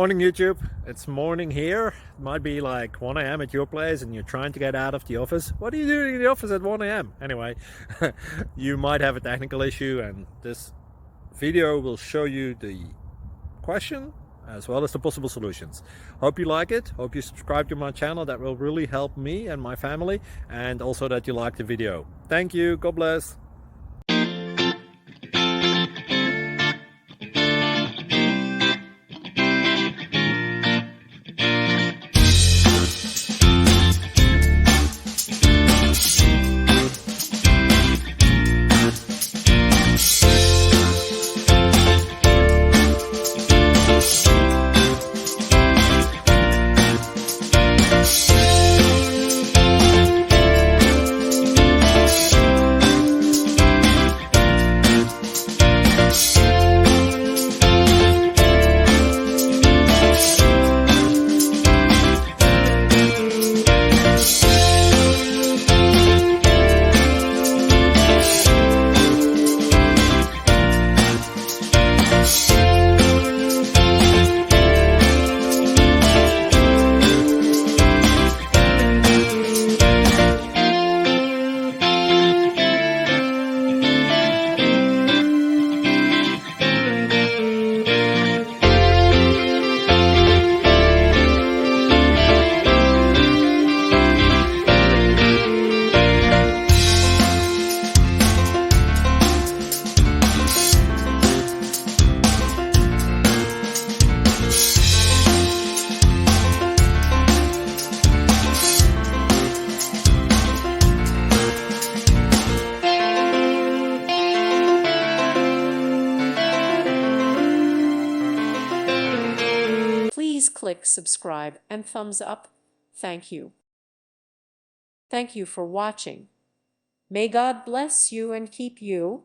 Morning YouTube, it's morning here. It might be like 1 a.m. at your place and you're trying to get out of the office. What are you doing in the office at 1 a.m.? Anyway, you might have a technical issue and this video will show you the question as well as the possible solutions. Hope you like it, hope you subscribe to my channel. That will really help me and my family, and also that you like the video. Thank you, God bless. Please click subscribe and thumbs up. Thank you. Thank you for watching. May God bless you and keep you.